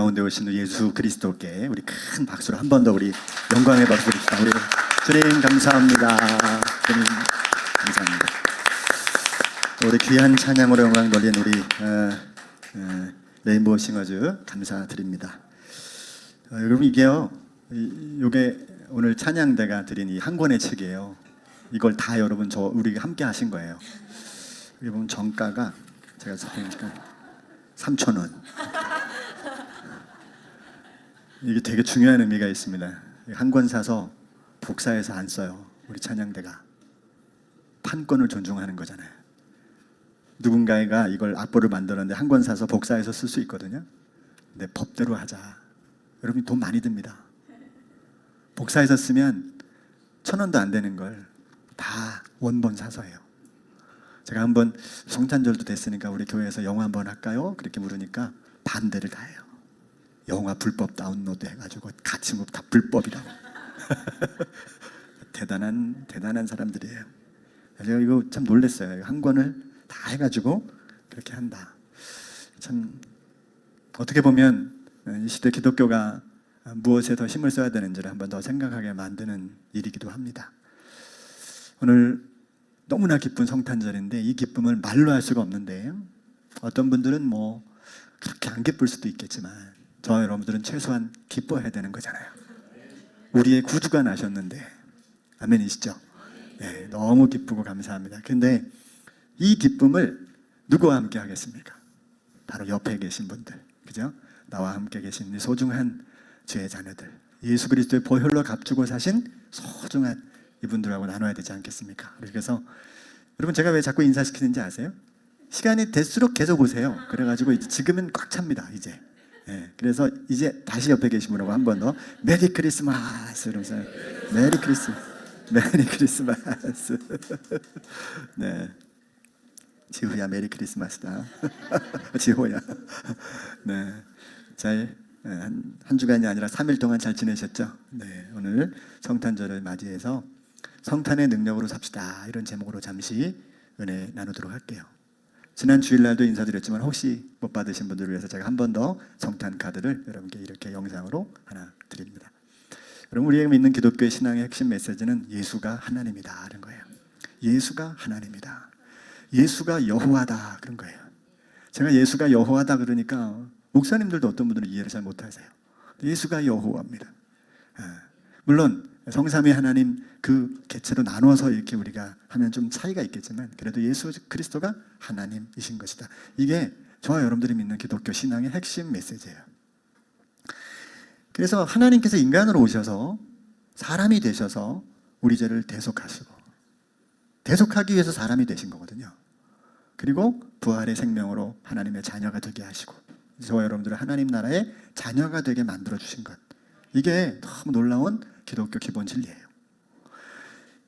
가운데 오신 예수 그리스도께 우리 큰 박수로 한 번 더 우리 영광의 박수 드립시다. 우리 주님 감사합니다. 주님 감사합니다. 우리 귀한 찬양으로 영광 돌린 우리 레인보우 싱어즈 감사드립니다. 여러분 이게요, 이게 오늘 찬양대가 드린 이 한 권의 책이에요. 이걸 다 여러분 우리 함께 하신 거예요. 여기 보면 정가가 제가 3,000원. 이게 되게 중요한 의미가 있습니다. 한 권 사서 복사해서 안 써요. 우리 찬양대가 판권을 존중하는 거잖아요. 누군가가 이걸 악보를 만들었는데 한 권 사서 복사해서 쓸 수 있거든요. 근데 법대로 하자. 여러분 돈 많이 듭니다. 복사해서 쓰면 1,000원도 안 되는 걸 다 원본 사서 해요. 제가 한번 성탄절도 됐으니까 우리 교회에서 영화 한번 할까요? 그렇게 물으니까 반대를 다 해요. 영화 불법 다운로드 해가지고 같이 다 불법이라고. 대단한 사람들이에요. 제가 이거 참 놀랐어요. 한 권을 다 해가지고 그렇게 한다. 참 어떻게 보면 이 시대 기독교가 무엇에 더 힘을 써야 되는지를 한번 더 생각하게 만드는 일이기도 합니다. 오늘 너무나 기쁜 성탄절인데 이 기쁨을 말로 할 수가 없는데, 어떤 분들은 뭐 그렇게 안 기쁠 수도 있겠지만 저와 여러분들은 최소한 기뻐해야 되는 거잖아요. 우리의 구주가 나셨는데. 아멘이시죠? 네, 너무 기쁘고 감사합니다. 근데 이 기쁨을 누구와 함께 하겠습니까? 바로 옆에 계신 분들, 그죠? 나와 함께 계신 소중한 주의 자녀들, 예수 그리스도의 보혈로 값주고 사신 소중한 이분들하고 나눠야 되지 않겠습니까? 그래서 여러분 제가 왜 자꾸 인사시키는지 아세요? 시간이 될수록 계속 오세요. 그래가지고 지금은 꽉 찹니다. 이제. 네, 그래서 이제 다시 옆에 계신 분하고 한 번 더 메리 크리스마스 이러면서 메리 크리스마스. 네, 지호야 메리 크리스마스다. 지호야. 네, 한 주간이 아니라 3일 동안 잘 지내셨죠? 네, 오늘 성탄절을 맞이해서 성탄의 능력으로 삽시다, 이런 제목으로 잠시 은혜 나누도록 할게요. 지난 주일날도 인사드렸지만 혹시 못 받으신 분들을 위해서 제가 한 번 더 성탄 카드를 여러분께 이렇게 영상으로 하나 드립니다. 여러분, 우리가 믿는 기독교의 신앙의 핵심 메시지는 예수가 하나님이다, 그런 거예요. 예수가 하나님이다, 예수가 여호와다, 그런 거예요. 제가 예수가 여호와다 그러니까 목사님들도 어떤 분들은 이해를 잘 못하세요. 예수가 여호와입니다. 물론 성삼위 하나님 그 개체로 나눠서 이렇게 우리가 하면 좀 차이가 있겠지만 그래도 예수 그리스도가 하나님이신 것이다. 이게 저와 여러분들이 믿는 기독교 신앙의 핵심 메시지예요. 그래서 하나님께서 인간으로 오셔서 사람이 되셔서 우리 죄를 대속하시고, 대속하기 위해서 사람이 되신 거거든요. 그리고 부활의 생명으로 하나님의 자녀가 되게 하시고 저와 여러분들을 하나님 나라의 자녀가 되게 만들어 주신 것, 이게 너무 놀라운 기독교 기본 진리예요.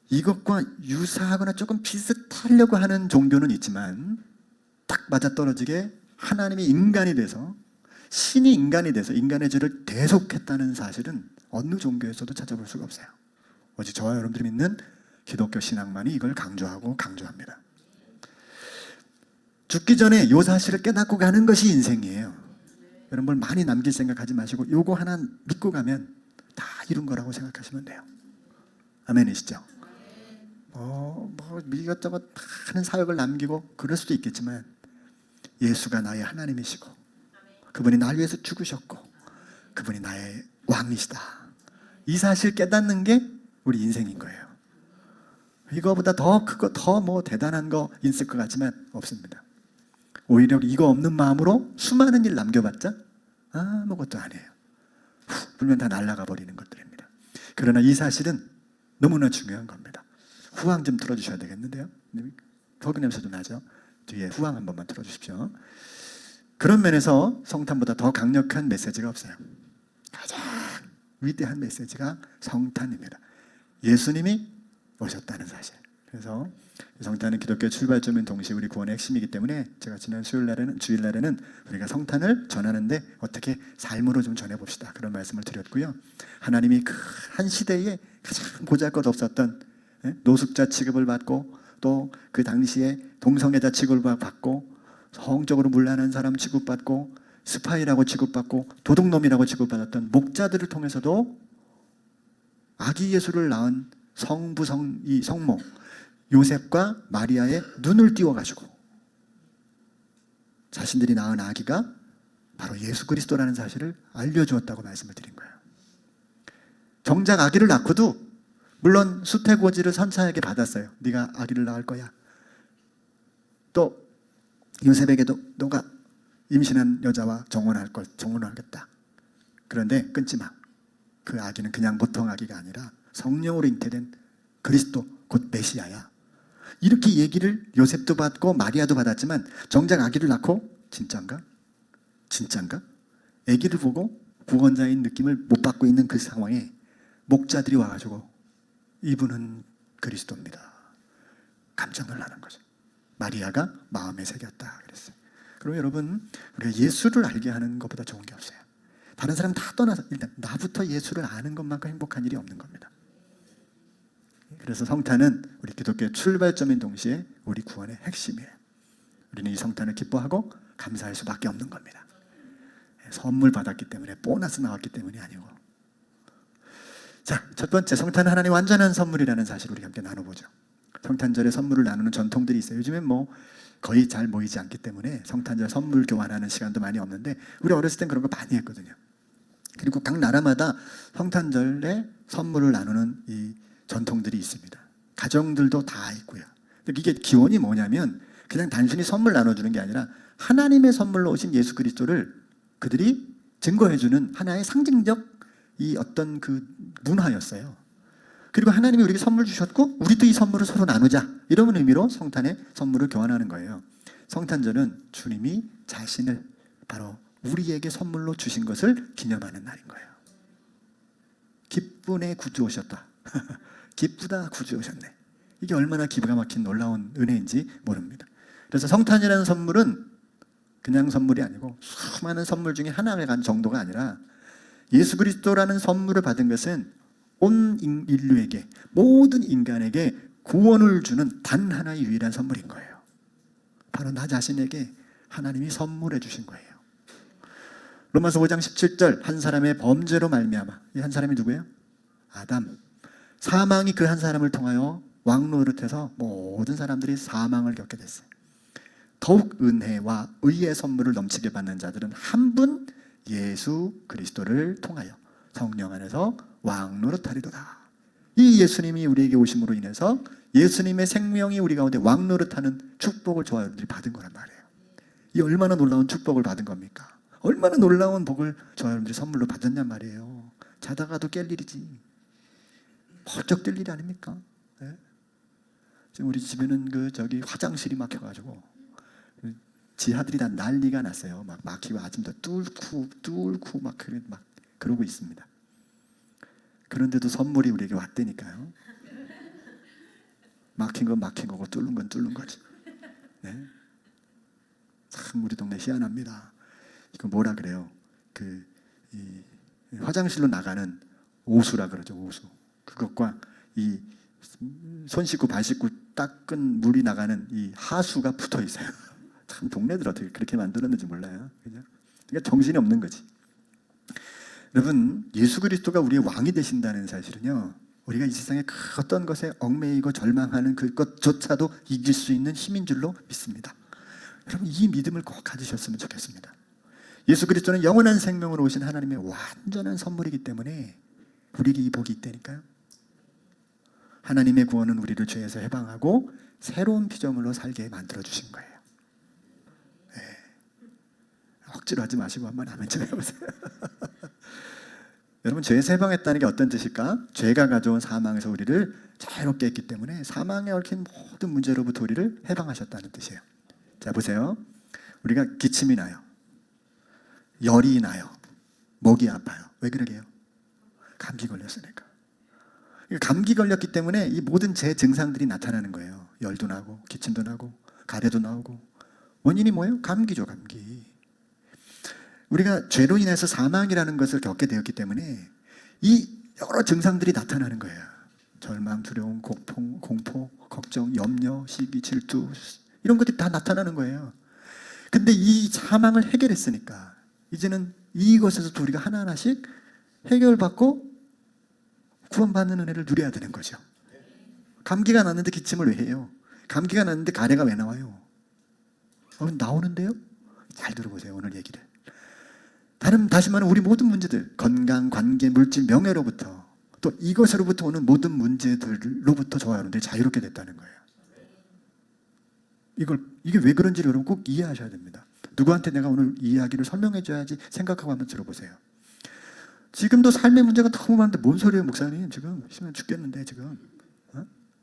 이것과 유사하거나 조금 비슷하려고 하는 종교는 있지만 딱 맞아떨어지게 하나님이 인간이 돼서, 신이 인간이 돼서 인간의 죄를 대속했다는 사실은 어느 종교에서도 찾아볼 수가 없어요. 오직 저와 여러분들이 믿는 기독교 신앙만이 이걸 강조합니다. 죽기 전에 이 사실을 깨닫고 가는 것이 인생이에요. 여러분 뭘 많이 남길 생각하지 마시고 요거 하나 믿고 가면 다 이룬 거라고 생각하시면 돼요. 아멘이시죠? 이것저것 많은 사역을 남기고 그럴 수도 있겠지만 예수가 나의 하나님이시고 그분이 나를 위해서 죽으셨고 그분이 나의 왕이시다, 이 사실 깨닫는 게 우리 인생인 거예요. 이거보다 더 크고 더 뭐 대단한 거 있을 것 같지만 없습니다. 오히려 이거 없는 마음으로 수많은 일 남겨봤자 아무것도 아니에요. 불면 다 날아가 버리는 것들입니다. 그러나 이 사실은 너무나 중요한 겁니다. 후황 좀 틀어주셔야 되겠는데요. 덕 냄새도 나죠. 뒤에 후황 한 번만 틀어주십시오. 그런 면에서 성탄보다 더 강력한 메시지가 없어요. 가장 위대한 메시지가 성탄입니다. 예수님이 오셨다는 사실. 그래서 성탄은 기독교의 출발점인 동시에 우리 구원의 핵심이기 때문에 제가 지난 주일날에는 우리가 성탄을 전하는데 어떻게 삶으로 좀 전해봅시다, 그런 말씀을 드렸고요. 하나님이 그 한 시대에 가장 보잘것없었던 노숙자 취급을 받고 또 그 당시에 동성애자 취급을 받고 성적으로 문란한 사람 취급받고 스파이라고 취급받고 도둑놈이라고 취급받았던 목자들을 통해서도 아기 예수를 낳은 이 성모 요셉과 마리아의 눈을 띄워가지고 자신들이 낳은 아기가 바로 예수 그리스도라는 사실을 알려주었다고 말씀을 드린 거예요. 정작 아기를 낳고도 물론 수태고지를 선차에게 받았어요. 네가 아기를 낳을 거야. 또 요셉에게도 너가 임신한 여자와 정혼하겠다. 그런데 끊지 마. 그 아기는 그냥 보통 아기가 아니라 성령으로 잉태된 그리스도 곧 메시아야. 이렇게 얘기를 요셉도 받고 마리아도 받았지만 정작 아기를 낳고 진짠가? 아기를 보고 구원자인 느낌을 못 받고 있는 그 상황에 목자들이 와가지고 이분은 그리스도입니다. 깜짝 놀라는 거죠. 마리아가 마음에 새겼다 그랬어요. 그럼 여러분, 우리가 예수를 알게 하는 것보다 좋은 게 없어요. 다른 사람 다 떠나서 일단 나부터 예수를 아는 것만큼 행복한 일이 없는 겁니다. 그래서 성탄은 우리 기독교의 출발점인 동시에 우리 구원의 핵심이에요. 우리는 이 성탄을 기뻐하고 감사할 수밖에 없는 겁니다. 선물 받았기 때문에, 보너스 나왔기 때문이 아니고. 자, 첫 번째, 성탄은 하나님의 완전한 선물이라는 사실을 우리 함께 나눠보죠. 성탄절에 선물을 나누는 전통들이 있어요. 요즘엔 뭐 거의 잘 모이지 않기 때문에 성탄절 선물 교환하는 시간도 많이 없는데 우리 어렸을 땐 그런 거 많이 했거든요. 그리고 각 나라마다 성탄절에 선물을 나누는 이 전통들이 있습니다. 가정들도 다 있고요. 이게 기원이 뭐냐면 그냥 단순히 선물 나눠주는 게 아니라 하나님의 선물로 오신 예수 그리스도를 그들이 증거해주는 하나의 상징적 이 어떤 그 문화였어요. 그리고 하나님이 우리에게 선물 주셨고 우리도 이 선물을 서로 나누자, 이런 의미로 성탄에 선물을 교환하는 거예요. 성탄절은 주님이 자신을 바로 우리에게 선물로 주신 것을 기념하는 날인 거예요. 기쁘네 구주 오셨다. 기쁘다 구주 오셨네. 이게 얼마나 기가 막힌 놀라운 은혜인지 모릅니다. 그래서 성탄이라는 선물은 그냥 선물이 아니고 수많은 선물 중에 하나에 간 정도가 아니라 예수 그리스도라는 선물을 받은 것은 온 인류에게, 모든 인간에게 구원을 주는 단 하나의 유일한 선물인 거예요. 바로 나 자신에게 하나님이 선물해 주신 거예요. 로마서 5장 17절, 한 사람의 범죄로 말미암아, 이 한 사람이 누구예요? 아담. 사망이 그 한 사람을 통하여 왕노릇해서 모든 사람들이 사망을 겪게 됐어요. 더욱 은혜와 의의 선물을 넘치게 받는 자들은 한 분 예수 그리스도를 통하여 성령 안에서 왕노릇하리로다. 이 예수님이 우리에게 오심으로 인해서 예수님의 생명이 우리 가운데 왕노릇하는 축복을 저와 여러분들이 받은 거란 말이에요. 이 얼마나 놀라운 축복을 받은 겁니까? 얼마나 놀라운 복을 저와 여러분들이 선물로 받았냔 말이에요. 자다가도 깰 일이지. 번쩍 뜰 일이 아닙니까? 네? 지금 우리 집에는 화장실이 막혀가지고 지하들이 다 난리가 났어요. 막 막히고 아침도 뚫고 막 그러고 있습니다. 그런데도 선물이 우리에게 왔다니까요. 막힌 건 막힌 거고 뚫는 건 뚫는 거지. 네? 참 우리 동네 희한합니다. 이거 뭐라 그래요? 이 화장실로 나가는 오수라 그러죠. 오수. 그것과 이 손 씻고 발 씻고 닦은 물이 나가는 이 하수가 붙어 있어요. 참 동네들 어떻게 그렇게 만들었는지 몰라요. 그죠? 그러니까 정신이 없는 거지. 여러분, 예수 그리스도가 우리의 왕이 되신다는 사실은요, 우리가 이 세상에 그 어떤 것에 얽매이고 절망하는 그것조차도 이길 수 있는 힘인 줄로 믿습니다. 여러분, 이 믿음을 꼭 가지셨으면 좋겠습니다. 예수 그리스도는 영원한 생명으로 오신 하나님의 완전한 선물이기 때문에 우리에게 이 복이 있다니까요. 하나님의 구원은 우리를 죄에서 해방하고 새로운 피조물로 살게 만들어주신 거예요. 네. 억지로 하지 마시고 한번 아멘 좀 해보세요. 여러분, 죄에서 해방했다는 게 어떤 뜻일까? 죄가 가져온 사망에서 우리를 자유롭게 했기 때문에 사망에 얽힌 모든 문제로부터 우리를 해방하셨다는 뜻이에요. 자, 보세요. 우리가 기침이 나요. 열이 나요. 목이 아파요. 왜 그러게요? 감기 걸렸으니까. 감기 걸렸기 때문에 이 모든 제 증상들이 나타나는 거예요. 열도 나고 기침도 나고 가래도 나오고. 원인이 뭐예요? 감기죠, 감기. 우리가 죄로 인해서 사망이라는 것을 겪게 되었기 때문에 이 여러 증상들이 나타나는 거예요. 절망, 두려움, 공포, 걱정, 염려, 시기, 질투, 이런 것들이 다 나타나는 거예요. 근데 이 사망을 해결했으니까, 이제는 이것에서도 우리가 하나하나씩 해결받고 구원받는 은혜를 누려야 되는 거죠. 감기가 났는데 기침을 왜 해요? 감기가 났는데 가래가 왜 나와요? 나오는데요? 잘 들어보세요, 오늘 얘기를. 다시 말하면 우리 모든 문제들, 건강, 관계, 물질, 명예로부터 또 이것으로부터 오는 모든 문제들로부터 저와 여러분들이 자유롭게 됐다는 거예요. 이게 왜 그런지를 여러분 꼭 이해하셔야 됩니다. 누구한테 내가 오늘 이 이야기를 설명해 줘야지 생각하고 한번 들어보세요. 지금도 삶의 문제가 너무 많은데 뭔 소리예요, 목사님? 지금 힘들어 죽겠는데 지금.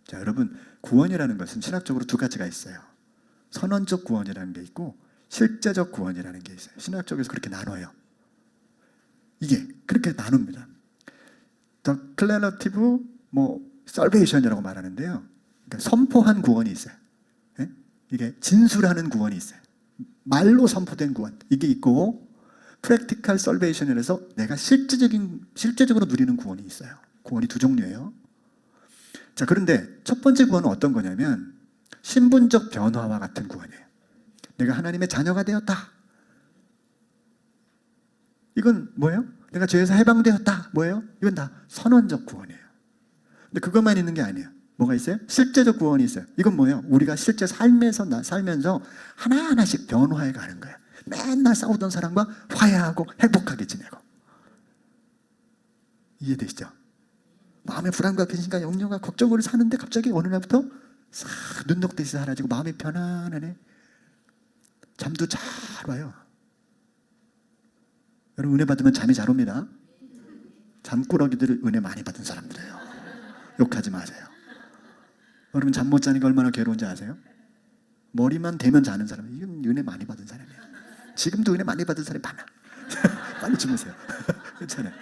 자, 여러분, 구원이라는 것은 신학적으로 두 가지가 있어요. 선언적 구원이라는 게 있고 실제적 구원이라는 게 있어요. 신학적에서 그렇게 나눠요. 이게 그렇게 나눕니다. declarative salvation이라고 말하는데요. 그러니까 선포한 구원이 있어요. 이게 진술하는 구원이 있어요. 말로 선포된 구원, 이게 있고 practical salvation이라서 내가 실제적으로 누리는 구원이 있어요. 구원이 두 종류예요. 자, 그런데 첫 번째 구원은 어떤 거냐면 신분적 변화와 같은 구원이에요. 내가 하나님의 자녀가 되었다. 이건 뭐예요? 내가 죄에서 해방되었다. 뭐예요? 이건 다 선언적 구원이에요. 근데 그것만 있는 게 아니에요. 뭐가 있어요? 실제적 구원이 있어요. 이건 뭐예요? 우리가 실제 삶에서 살면서 하나하나씩 변화해 가는 거예요. 맨날 싸우던 사람과 화해하고 행복하게 지내고. 이해되시죠? 마음의 불안과 근심과 염려가 걱정으로 사는데 갑자기 어느 날부터 싹 눈녹듯이 사라지고 마음이 편안하네. 잠도 잘 와요. 여러분, 은혜 받으면 잠이 잘 옵니다. 잠꾸러기들을 은혜 많이 받은 사람들이에요. 욕하지 마세요. 여러분, 잠 못 자니까 얼마나 괴로운지 아세요? 머리만 대면 자는 사람, 이건 은혜 많이 받은 사람이에요. 지금도 은혜 많이 받은 사람이 많아. 빨리 주무세요. 괜찮아요.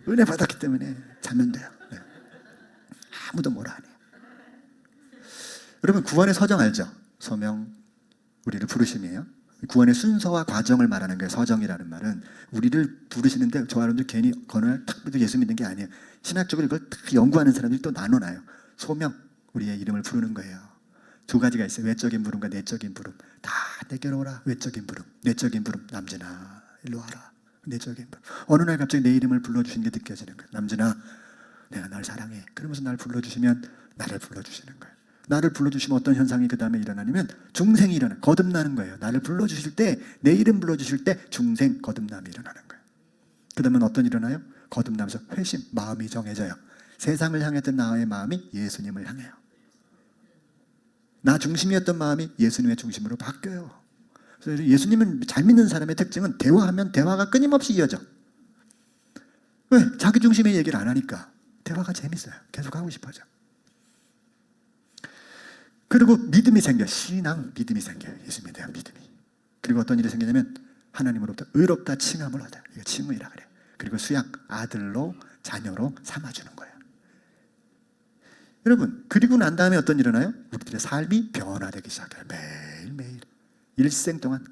은혜 받았기 때문에 자면 돼요. 네. 아무도 뭐라 안 해요. 여러분, 구원의 서정 알죠? 서명, 우리를 부르심이에요. 구원의 순서와 과정을 말하는 거예요. 서정이라는 말은 우리를 부르시는데 저와 여러분들 괜히 건을 탁 믿고 예수 믿는 게 아니에요. 신학적으로 이걸 딱 연구하는 사람들이 또 나눠놔요. 소명, 우리의 이름을 부르는 거예요. 두 가지가 있어요. 외적인 부름과 내적인 부름. 다 내게로 오라. 외적인 부름. 내적인 부름. 남진아, 일로 와라. 내적인 부름. 어느 날 갑자기 내 이름을 불러주시는 게 느껴지는 거예요. 남진아, 내가 널 사랑해. 그러면서 날 불러주시면 나를 불러주시는 거예요. 나를 불러주시면 어떤 현상이 그 다음에 일어나냐면 중생이 일어나요. 거듭나는 거예요. 나를 불러주실 때, 내 이름 불러주실 때 중생 거듭남이 일어나는 거예요. 그 다음에 어떤 일어나요? 거듭나면서 회심, 마음이 정해져요. 세상을 향했던 나의 마음이 예수님을 향해요. 나 중심이었던 마음이 예수님의 중심으로 바뀌어요. 그래서 예수님은 잘 믿는 사람의 특징은 대화하면 대화가 끊임없이 이어져. 왜? 자기 중심의 얘기를 안 하니까 대화가 재밌어요. 계속 하고 싶어져. 그리고 믿음이 생겨. 신앙, 믿음이 생겨요. 예수님에 대한 믿음이. 그리고 어떤 일이 생기냐면 하나님으로부터 의롭다 칭함을 얻어요. 이거 칭의라 그래요. 그리고 수양, 아들로, 자녀로 삼아주는 거예요. 여러분, 그리고 난 다음에 어떤 일이 일어나요? 우리들의 삶이 변화되기 시작해요. 매일매일. 일생 동안.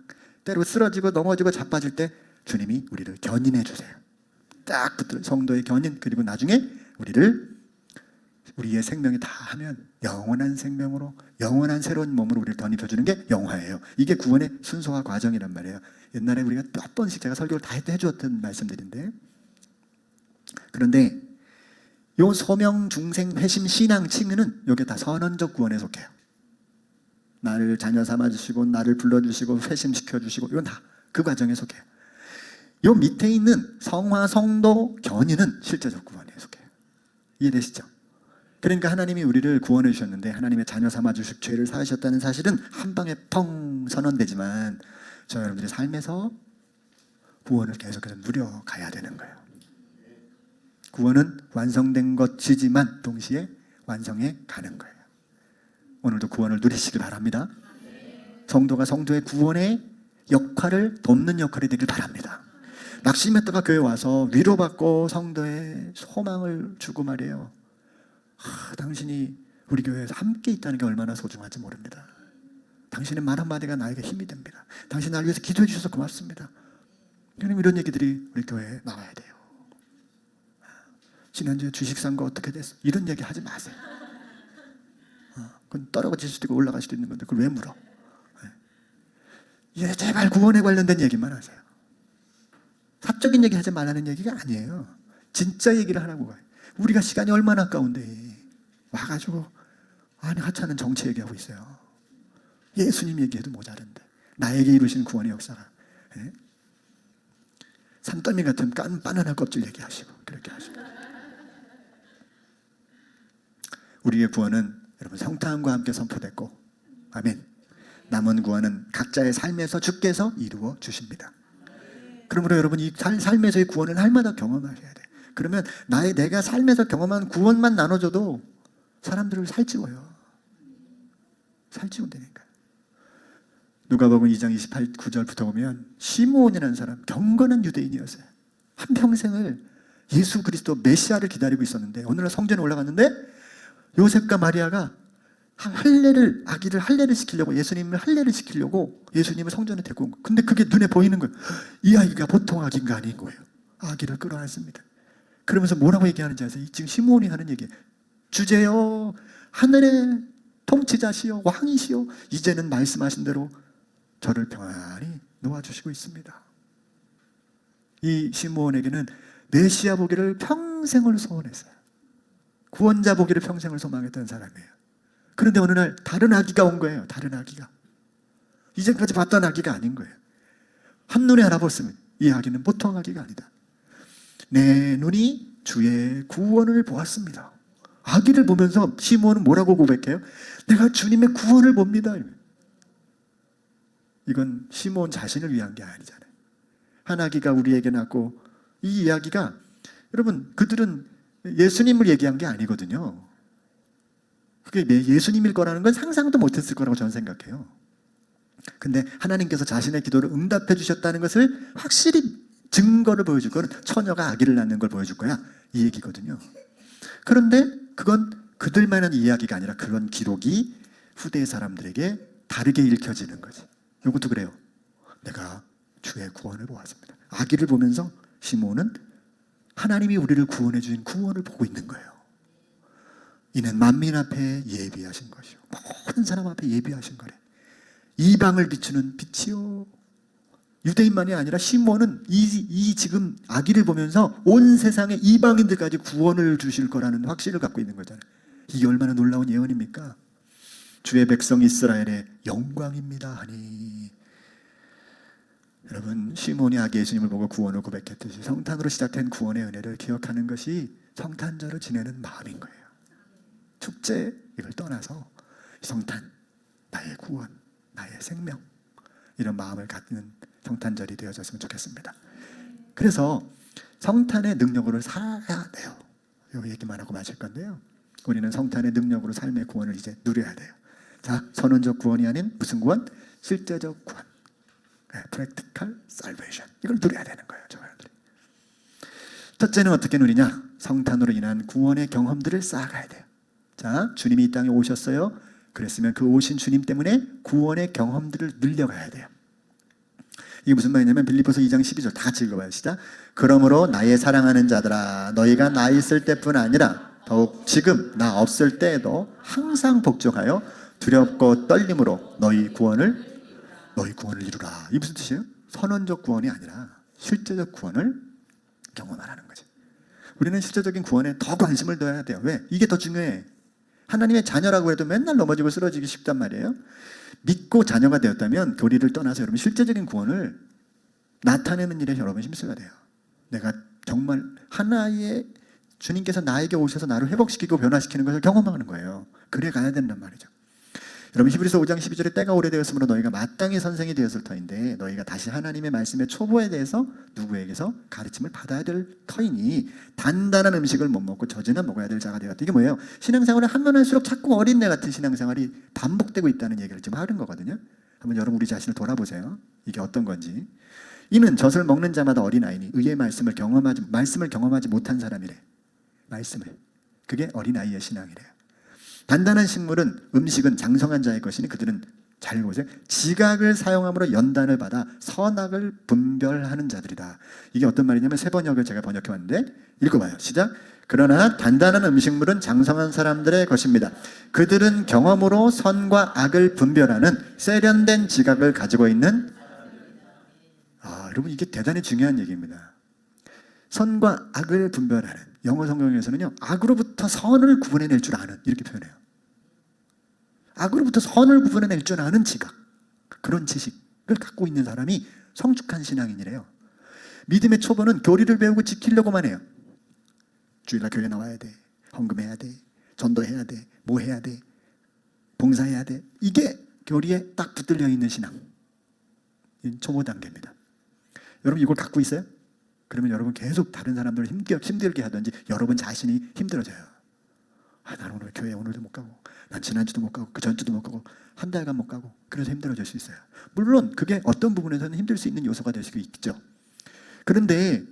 때로 쓰러지고 넘어지고 자빠질 때 주님이 우리를 견인해 주세요. 딱 붙들어 성도의 견인. 그리고 나중에 우리의 생명이 다 하면 영원한 생명으로, 영원한 새로운 몸으로 우리를 덧입혀주는 게 영화예요. 이게 구원의 순서와 과정이란 말이에요. 옛날에 우리가 몇 번씩 제가 설교를 다 해주었던 말씀들인데, 그런데 요 소명, 중생, 회심, 신앙, 칭의는 여기에 다 선언적 구원에 속해요. 나를 자녀 삼아주시고 나를 불러주시고 회심시켜주시고 이건 다 그 과정에 속해요. 요 밑에 있는 성화, 성도, 견인은 실제적 구원에 속해요. 이해되시죠? 그러니까 하나님이 우리를 구원해 주셨는데 하나님의 자녀 삼아주실 죄를 사하셨다는 사실은 한 방에 펑 선언되지만 저 여러분들의 삶에서 구원을 계속해서 누려가야 되는 거예요. 구원은 완성된 것이지만 동시에 완성해 가는 거예요. 오늘도 구원을 누리시길 바랍니다. 성도가 성도의 구원의 역할을 돕는 역할이 되길 바랍니다. 낙심했다가 교회 와서 위로받고 성도의 소망을 주고 말이에요. 당신이 우리 교회에서 함께 있다는 게 얼마나 소중한지 모릅니다. 당신의 말 한마디가 나에게 힘이 됩니다. 당신 나를 위해서 기도해 주셔서 고맙습니다. 이런 얘기들이 우리 교회에 나와야 돼요. 지난주에 주식 산 거 어떻게 됐어? 이런 얘기 하지 마세요. 그건 떨어질 수도 있고 올라갈 수도 있는 건데 그걸 왜 물어? 제발 구원에 관련된 얘기만 하세요. 사적인 얘기 하지 말라는 얘기가 아니에요. 진짜 얘기를 하라고 가요. 우리가 시간이 얼마나 아까운데 와가지고 아니 하찮은 정치 얘기하고 있어요. 예수님 얘기해도 모자른데 나에게 이루신 구원의 역사가. 예? 산더미 같은 바나나 껍질 얘기하시고 그렇게 하시고. 우리의 구원은 여러분 성탄과 함께 선포됐고, 아멘. 남은 구원은 각자의 삶에서 주께서 이루어 주십니다. 그러므로 여러분 이 삶에서의 구원을 날마다 경험하셔야 돼요. 그러면 내가 삶에서 경험한 구원만 나눠줘도 사람들을 살찌워요. 살찌운다니까. 누가복음 2장 28절부터 보면 시므온이라는 사람, 경건한 유대인이었어요. 한평생을 예수 그리스도 메시아를 기다리고 있었는데 어느 날 성전에 올라갔는데 요셉과 마리아가 아기를 할례를 시키려고, 예수님을 할례를 시키려고 예수님을 성전에 데리고 온 거예요. 근데 그게 눈에 보이는 거예요. 이 아기가 보통 아기가 아닌 거예요. 아기를 끌어안습니다. 그러면서 뭐라고 얘기하는지 아세요? 지금 시므온이 하는 얘기예요. 주제여, 하늘의 통치자시여, 왕이시여, 이제는 말씀하신 대로 저를 평안히 놓아주시고 있습니다. 이 시므온에게는 메시아 보기를 평생을 소원했어요. 구원자 보기를 평생을 소망했던 사람이에요. 그런데 어느 날 다른 아기가 온 거예요. 다른 아기가. 이제까지 봤던 아기가 아닌 거예요. 한눈에 알아봤으면 이 아기는 보통 아기가 아니다. 내 눈이 주의 구원을 보았습니다. 아기를 보면서 시므온은 뭐라고 고백해요? 내가 주님의 구원을 봅니다. 이건 시므온 자신을 위한 게 아니잖아요. 한 아기가 우리에게 낳고, 이 이야기가 여러분 그들은 예수님을 얘기한 게 아니거든요. 그게 예수님일 거라는 건 상상도 못했을 거라고 저는 생각해요. 근데 하나님께서 자신의 기도를 응답해 주셨다는 것을 확실히 증거를 보여줄 거는 처녀가 아기를 낳는 걸 보여줄 거야, 이 얘기거든요. 그런데 그건 그들만한 이야기가 아니라 그런 기록이 후대 사람들에게 다르게 읽혀지는 거지. 이것도 그래요. 내가 주의 구원을 보았습니다. 아기를 보면서 시므온은 하나님이 우리를 구원해 주신 구원을 보고 있는 거예요. 이는 만민 앞에 예비하신 것이요, 모든 사람 앞에 예비하신 거래. 이방을 비추는 빛이요. 유대인만이 아니라 시므온은 이 지금 아기를 보면서 온 세상의 이방인들까지 구원을 주실 거라는 확신을 갖고 있는 거잖아요. 이게 얼마나 놀라운 예언입니까? 주의 백성 이스라엘의 영광입니다 하니. 여러분, 시므온이 아기 예수님을 보고 구원을 고백했듯이 성탄으로 시작된 구원의 은혜를 기억하는 것이 성탄절을 지내는 마음인 거예요. 축제 이걸 떠나서 성탄, 나의 구원, 나의 생명, 이런 마음을 갖는 성탄절이 되어졌으면 좋겠습니다. 그래서 성탄의 능력으로 살아야 돼요. 이 얘기만 하고 마칠 건데요, 우리는 성탄의 능력으로 삶의 구원을 이제 누려야 돼요. 자, 선언적 구원이 아닌 무슨 구원? 실제적 구원, practical salvation. 이걸 누려야 되는 거예요, 저희들이. 첫째는 어떻게 누리냐? 성탄으로 인한 구원의 경험들을 쌓아가야 돼요. 자, 주님이 이 땅에 오셨어요. 그랬으면 그 오신 주님 때문에 구원의 경험들을 늘려가야 돼요. 이게 무슨 말이냐면 빌립보서 2장 12절 다 같이 읽어봐요. 시작. 그러므로 나의 사랑하는 자들아, 너희가 나 있을 때뿐 아니라 더욱 지금 나 없을 때에도 항상 복종하여 두렵고 떨림으로 너희 구원을 이루라. 이게 무슨 뜻이에요? 선언적 구원이 아니라 실제적 구원을 경험하라는 거죠. 우리는 실제적인 구원에 더 관심을 둬야 돼요. 왜? 이게 더 중요해. 하나님의 자녀라고 해도 맨날 넘어지고 쓰러지기 쉽단 말이에요. 믿고 자녀가 되었다면 교리를 떠나서 여러분 실제적인 구원을 나타내는 일에 여러분 힘써야 돼요. 내가 정말 하나의 주님께서 나에게 오셔서 나를 회복시키고 변화시키는 것을 경험하는 거예요. 그래 가야 된단 말이죠. 여러분 히브리서 5장 12절에 때가 오래되었으므로 너희가 마땅히 선생이 되었을 터인데 너희가 다시 하나님의 말씀의 초보에 대해서 누구에게서 가르침을 받아야 될 터이니 단단한 음식을 못 먹고 젖이나 먹어야 될 자가 되었다. 이게 뭐예요? 신앙생활을 하면 할수록 자꾸 어린애 같은 신앙생활이 반복되고 있다는 얘기를 지금 하는 거거든요. 한번 여러분 우리 자신을 돌아보세요. 이게 어떤 건지. 이는 젖을 먹는 자마다 어린아이니 의의 말씀을 경험하지 못한 사람이래. 말씀을. 그게 어린아이의 신앙이래요. 단단한 음식은 장성한 자의 것이니 그들은 잘 보세요. 지각을 사용함으로 연단을 받아 선악을 분별하는 자들이다. 이게 어떤 말이냐면 세 번역을 제가 번역해 왔는데 읽어봐요. 시작. 그러나 단단한 음식물은 장성한 사람들의 것입니다. 그들은 경험으로 선과 악을 분별하는 세련된 지각을 가지고 있는. 여러분 이게 대단히 중요한 얘기입니다. 선과 악을 분별하는, 영어 성경에서는요 악으로부터 선을 구분해낼 줄 아는, 이렇게 표현해요. 악으로부터 선을 구분해낼 줄 아는 지각, 그런 지식을 갖고 있는 사람이 성숙한 신앙인이래요. 믿음의 초보는 교리를 배우고 지키려고만 해요. 주일날 교회 나와야 돼, 헌금해야 돼, 전도해야 돼, 뭐 해야 돼, 봉사해야 돼. 이게 교리에 딱 붙들려 있는 신앙, 초보 단계입니다. 여러분 이걸 갖고 있어요? 그러면 여러분 계속 다른 사람들을 힘들게 하든지 여러분 자신이 힘들어져요. 나는 오늘 교회 오늘도 못 가고, 난 지난주도 못 가고, 그 전주도 못 가고, 한 달간 못 가고, 그래서 힘들어질 수 있어요. 물론 그게 어떤 부분에서는 힘들 수 있는 요소가 될 수 있죠. 그런데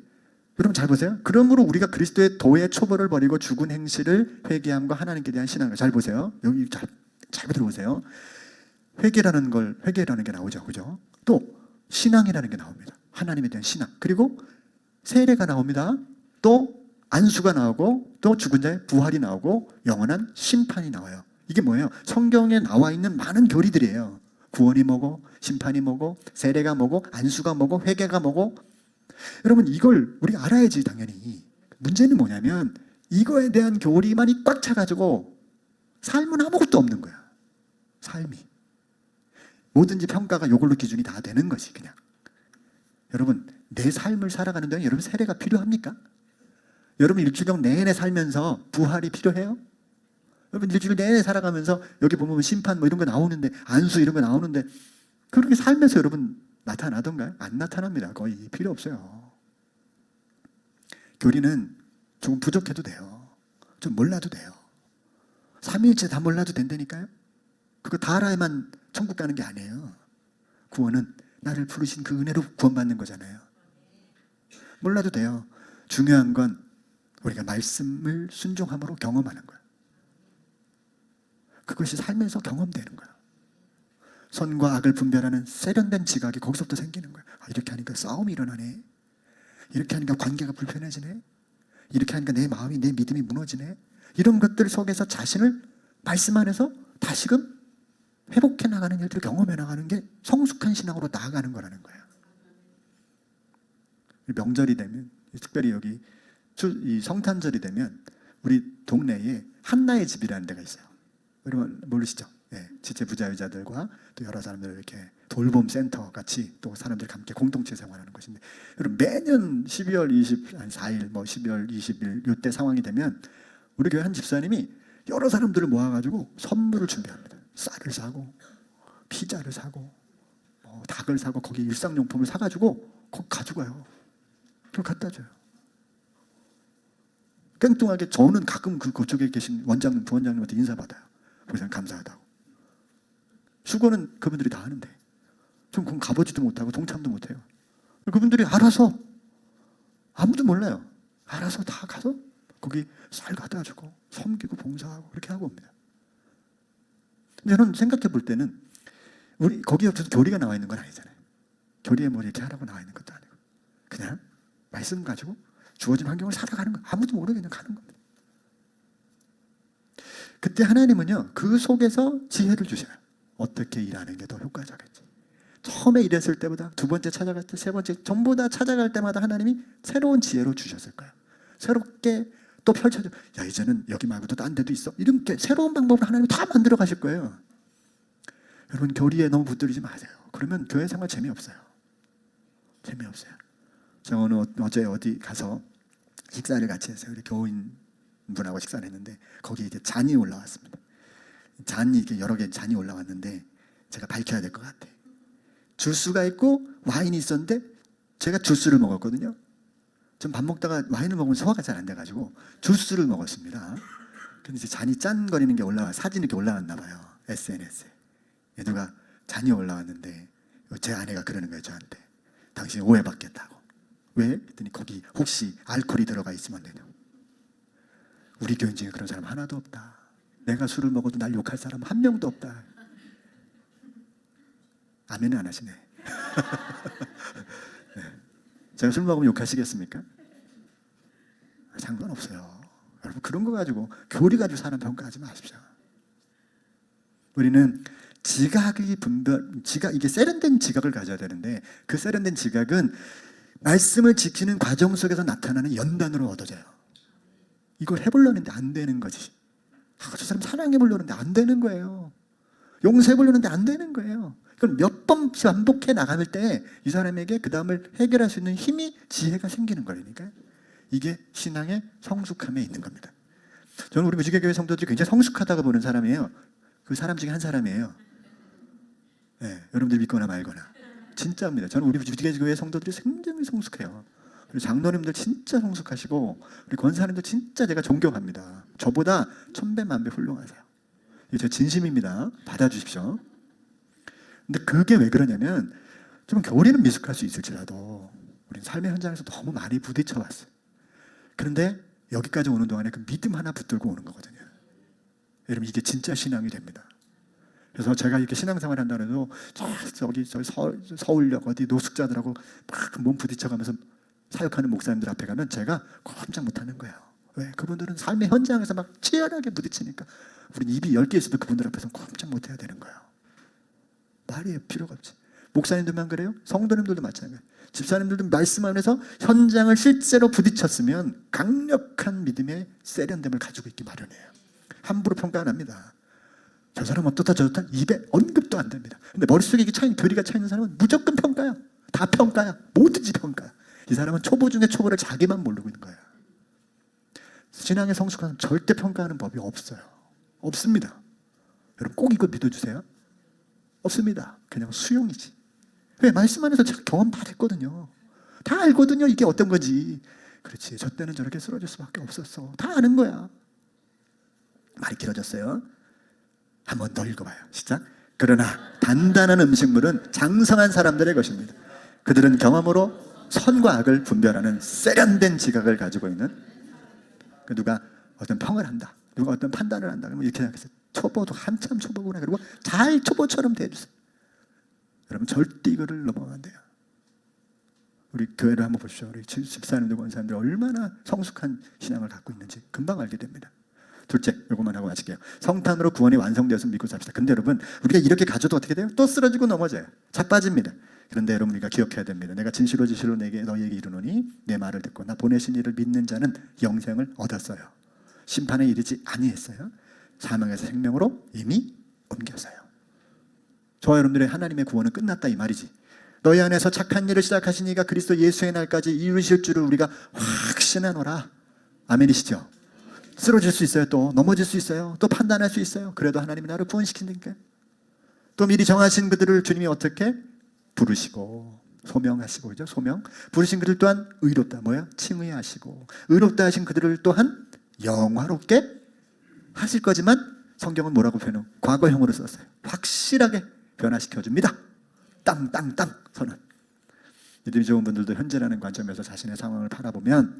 여러분 잘 보세요. 그러므로 우리가 그리스도의 도의 초보를 버리고 죽은 행실을 회개함과 하나님께 대한 신앙을, 잘 보세요. 여기 잘 들어보세요. 회개라는 게 나오죠, 그죠? 또 신앙이라는 게 나옵니다. 하나님에 대한 신앙, 그리고 세례가 나옵니다. 또 안수가 나오고, 또 죽은 자의 부활이 나오고, 영원한 심판이 나와요. 이게 뭐예요? 성경에 나와 있는 많은 교리들이에요. 구원이 뭐고, 심판이 뭐고, 세례가 뭐고, 안수가 뭐고, 회개가 뭐고. 여러분 이걸 우리가 알아야지 당연히. 문제는 뭐냐면 이거에 대한 교리만이 꽉 차가지고 삶은 아무것도 없는 거야. 삶이 뭐든지 평가가 이걸로 기준이 다 되는 것이. 그냥 여러분 내 삶을 살아가는 동안 여러분 세례가 필요합니까? 여러분 일주일 내내 살면서 부활이 필요해요? 여러분 일주일 내내 살아가면서 여기 보면 심판 뭐 이런 거 나오는데, 안수 이런 거 나오는데, 그렇게 살면서 여러분 나타나던가요? 안 나타납니다. 거의 필요 없어요. 교리는 조금 부족해도 돼요. 좀 몰라도 돼요. 삼위일체 다 몰라도 된다니까요. 그거 다 알아야만 천국 가는 게 아니에요. 구원은 나를 부르신 그 은혜로 구원받는 거잖아요. 몰라도 돼요. 중요한 건 우리가 말씀을 순종함으로 경험하는 거예요. 그것이 삶에서 경험되는 거예요. 선과 악을 분별하는 세련된 지각이 거기서부터 생기는 거예요. 이렇게 하니까 싸움이 일어나네. 이렇게 하니까 관계가 불편해지네. 이렇게 하니까 내 마음이, 내 믿음이 무너지네. 이런 것들 속에서 자신을 말씀 안에서 다시금 회복해 나가는 일들을 경험해 나가는 게 성숙한 신앙으로 나아가는 거라는 거예요. 명절이 되면, 특별히 여기 이 성탄절이 되면 우리 동네에 한나의 집이라는 데가 있어요. 여러분 모르시죠? 지체 부자유자들과 또 여러 사람들 이렇게 돌봄 센터 같이 또 사람들과 함께 공동체 생활하는 것인데, 여러분 매년 12월 24일, 뭐 12월 20일 이때 상황이 되면 우리 교회 한 집사님이 여러 사람들을 모아가지고 선물을 준비합니다. 쌀을 사고, 피자를 사고, 닭을 사고, 거기 일상용품을 사가지고 거기 가져가요. 그걸 갖다 줘요. 깽뚱하게 저는 가끔 그쪽에 계신 원장님, 부원장님한테 인사받아요. 그래서 감사하다고. 수고는 그분들이 다 하는데 전 그건 가보지도 못하고 동참도 못해요. 그분들이 알아서, 아무도 몰라요, 알아서 다 가서 거기 쌀 갖다 주고 섬기고 봉사하고 그렇게 하고 옵니다. 근데 저는 생각해 볼 때는 우리 거기에 무슨 교리가 나와 있는 건 아니잖아요. 교리에 뭐 이렇게 하라고 나와 있는 것도 아니고 그냥 말씀 가지고 주어진 환경을 살아가는 거, 아무도 모르게 그냥 가는 겁니다. 그때 하나님은요 그 속에서 지혜를 주셔요. 어떻게 일하는 게 더 효과적일지. 처음에 일했을 때보다 두 번째 찾아갈 때, 세 번째, 전부 다 찾아갈 때마다 하나님이 새로운 지혜로 주셨을 거예요. 새롭게 또 펼쳐져. 야, 이제는 여기 말고도 딴 데도 있어. 이렇게 새로운 방법을 하나님이 다 만들어 가실 거예요. 여러분 교리에 너무 붙들리지 마세요. 그러면 교회 생활 재미없어요. 재미없어요. 제가 어제 어디 가서 식사를 같이 했어요. 우리 교인 분하고 식사를 했는데 거기에 이제 잔이 올라왔습니다. 잔이 이렇게 여러 개 잔이 올라왔는데 제가 밝혀야 될 것 같아. 주스가 있고 와인이 있었는데 제가 주스를 먹었거든요. 전 밥 먹다가 와인을 먹으면 소화가 잘 안 돼가지고 주스를 먹었습니다. 근데 이제 잔이 짠거리는 게 사진이 이렇게 올라왔나 봐요. SNS에. 누가 잔이 올라왔는데 제 아내가 그러는 거예요, 저한테. 당신 오해받겠다고. 왜? 그랬더니 거기 혹시 알코올이 들어가 있으면 안 되냐고. 우리 교인 중에 그런 사람 하나도 없다. 내가 술을 먹어도 날 욕할 사람 한 명도 없다. 아멘은 안 하시네. 네. 제가 술 먹으면 욕하시겠습니까? 상관없어요. 여러분 그런 거 가지고, 교리 가지고 사람 평가하지 마십시오. 우리는 이게 세련된 지각을 가져야 되는데, 그 세련된 지각은 말씀을 지키는 과정 속에서 나타나는 연단으로 얻어져요. 이걸 해보려는데 안 되는 거지. 저 사람 사랑해보려는데 안 되는 거예요. 용서해보려는데 안 되는 거예요. 이걸 몇 번 반복해 나갈 때 이 사람에게 그 다음을 해결할 수 있는 힘이, 지혜가 생기는 거니까 이게 신앙의 성숙함에 있는 겁니다. 저는 우리 무지개교회 성도들이 굉장히 성숙하다고 보는 사람이에요. 그 사람 중에 한 사람이에요. 네, 여러분들 믿거나 말거나 진짜입니다. 저는 우리 무지개교회 성도들이 굉장히 성숙해요. 우리 장로님들 진짜 성숙하시고 우리 권사님들 진짜 제가 존경합니다. 저보다 천배만배 훌륭하세요. 이게 제 진심입니다. 받아주십시오. 근데 그게 왜 그러냐면 좀 우리는 미숙할 수 있을지라도 우리는 삶의 현장에서 너무 많이 부딪혀 왔어요. 그런데 여기까지 오는 동안에 그 믿음 하나 붙들고 오는 거거든요. 여러분 이게 진짜 신앙이 됩니다. 그래서 제가 이렇게 신앙생활 한다 해도 저기 서울역 어디 노숙자들하고 막 몸 부딪혀가면서 사역하는 목사님들 앞에 가면 제가 꼼짝 못하는 거예요. 왜? 그분들은 삶의 현장에서 막 치열하게 부딪히니까 우리는 입이 10개 있어도 그분들 앞에서 꼼짝 못해야 되는 거예요. 말이 필요가 없지. 목사님들만 그래요? 성도님들도 마찬가지예요. 집사님들도 말씀 안에서 현장을 실제로 부딪혔으면 강력한 믿음의 세련됨을 가지고 있기 마련이에요. 함부로 평가 안 합니다. 저 사람 어떻다 저렇다 입에 언급도 안 됩니다. 근데 머릿속에 교리가 차 있는 사람은 무조건 평가야. 다 평가야. 뭐든지 평가야. 이 사람은 초보 중에 초보를 자기만 모르고 있는 거야. 신앙의 성숙한 사람은 절대 평가하는 법이 없어요. 없습니다. 여러분 꼭 이거 믿어주세요. 없습니다. 그냥 수용이지. 왜? 말씀 안에서 제가 경험 다 했거든요. 다 알거든요. 이게 어떤 건지. 그렇지. 저 때는 저렇게 쓰러질 수밖에 없었어. 다 아는 거야. 말이 길어졌어요. 한 번 더 읽어봐요. 시작. 그러나 단단한 음식물은 장성한 사람들의 것입니다. 그들은 경험으로 선과 악을 분별하는 세련된 지각을 가지고 있는, 누가 어떤 평을 한다, 누가 어떤 판단을 한다 그러면 이렇게 생각해서 초보도 한참 초보구나, 그리고 잘 초보처럼 대해주세요. 여러분 절대 이거를 넘어가면 안 돼요. 우리 교회를 한번 보십시오. 우리 집사님들, 권사님들 얼마나 성숙한 신앙을 갖고 있는지 금방 알게 됩니다. 둘째, 이것만 하고 마칠게요. 성탄으로 구원이 완성되었으면 믿고 삽시다. 근데 여러분 우리가 이렇게 가져도 어떻게 돼요? 또 쓰러지고 넘어져요. 자빠집니다. 그런데 여러분 우리가 기억해야 됩니다. 내가 진실로 진실로 너희에게 이르노니 내 말을 듣고 나 보내신 이를 믿는 자는 영생을 얻었어요. 심판에 이르지 아니했어요. 사망에서 생명으로 이미 옮겼어요. 저와 여러분들의 하나님의 구원은 끝났다 이 말이지. 너희 안에서 착한 일을 시작하신 이가 그리스도 예수의 날까지 이루실 줄을 우리가 확신하노라. 아멘이시죠? 쓰러질 수 있어요. 또 넘어질 수 있어요. 또 판단할 수 있어요. 그래도 하나님이 나를 구원시킨다니까요. 또 미리 정하신 그들을 주님이 어떻게 부르시고 소명하시고, 그죠? 소명. 부르신 그들 또한 의롭다. 뭐야? 칭의하시고 의롭다 하신 그들을 또한 영화롭게 하실 거지만 성경은 뭐라고 표현해요? 과거형으로 썼어요. 확실하게 변화시켜줍니다. 땅땅땅 선언. 믿음이 좋은 분들도 현재라는 관점에서 자신의 상황을 바라보면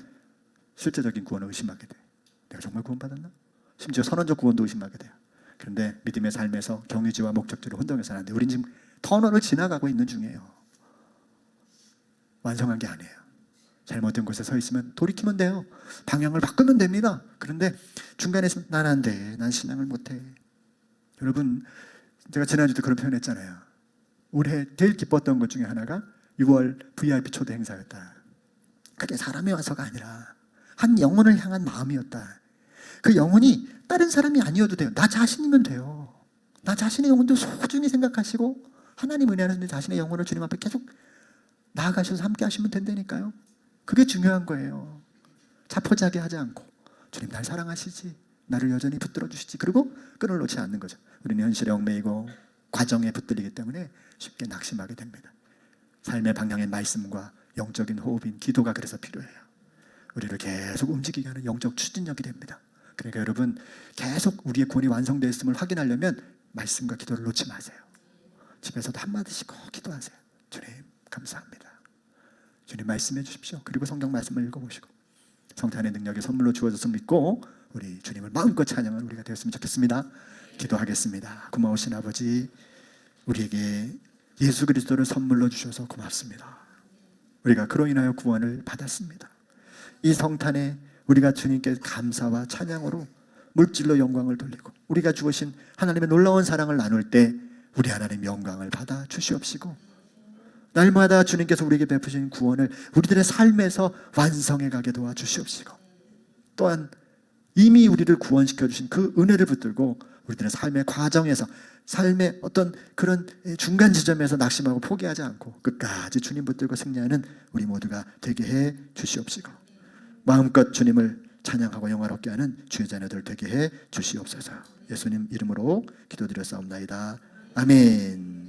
실제적인 구원을 의심하게 돼요. 내가 정말 구원받았나? 심지어 선언적 구원도 의심하게 돼요. 그런데 믿음의 삶에서 경유지와 목적지를 혼동해서는 안 돼요. 우린 지금 터널을 지나가고 있는 중이에요. 완성한 게 아니에요. 잘못된 곳에 서 있으면 돌이키면 돼요. 방향을 바꾸면 됩니다. 그런데 중간에 있으면 난 안 돼. 난 신앙을 못해. 여러분 제가 지난주도 그런 표현했잖아요. 올해 제일 기뻤던 것 중에 하나가 6월 VIP 초대 행사였다. 그게 사람이 와서가 아니라 한 영혼을 향한 마음이었다. 그 영혼이 다른 사람이 아니어도 돼요. 나 자신이면 돼요. 나 자신의 영혼도 소중히 생각하시고 하나님 은혜 안에서 자신의 영혼을 주님 앞에 계속 나아가셔서 함께 하시면 된다니까요. 그게 중요한 거예요. 자포자기 하지 않고 주님 날 사랑하시지, 나를 여전히 붙들어 주시지, 그리고 끈을 놓지 않는 거죠. 우리는 현실에 얽매이고 과정에 붙들리기 때문에 쉽게 낙심하게 됩니다. 삶의 방향의 말씀과 영적인 호흡인 기도가 그래서 필요해요. 우리를 계속 움직이게 하는 영적 추진력이 됩니다. 그러니까 여러분 계속 우리의 구원이 완성되었음을 확인하려면 말씀과 기도를 놓지 마세요. 집에서도 한마디씩 꼭 기도하세요. 주님 감사합니다. 주님 말씀해 주십시오. 그리고 성경 말씀을 읽어보시고 성탄의 능력이 선물로 주어졌음을 믿고 우리 주님을 마음껏 찬양하는 우리가 되었으면 좋겠습니다. 기도하겠습니다. 고마우신 아버지, 우리에게 예수 그리스도를 선물로 주셔서 고맙습니다. 우리가 그로 인하여 구원을 받았습니다. 이 성탄에 우리가 주님께 감사와 찬양으로 물질로 영광을 돌리고 우리가 주신 하나님의 놀라운 사랑을 나눌 때 우리 하나님 영광을 받아 주시옵시고 날마다 주님께서 우리에게 베푸신 구원을 우리들의 삶에서 완성해 가게 도와주시옵시고, 또한 이미 우리를 구원시켜 주신 그 은혜를 붙들고 우리들의 삶의 과정에서, 삶의 어떤 그런 중간 지점에서 낙심하고 포기하지 않고 끝까지 주님 붙들고 승리하는 우리 모두가 되게 해 주시옵시고, 마음껏 주님을 찬양하고 영화롭게 하는 주의 자녀들 되게 해 주시옵소서. 예수님 이름으로 기도드렸사옵나이다. 아멘.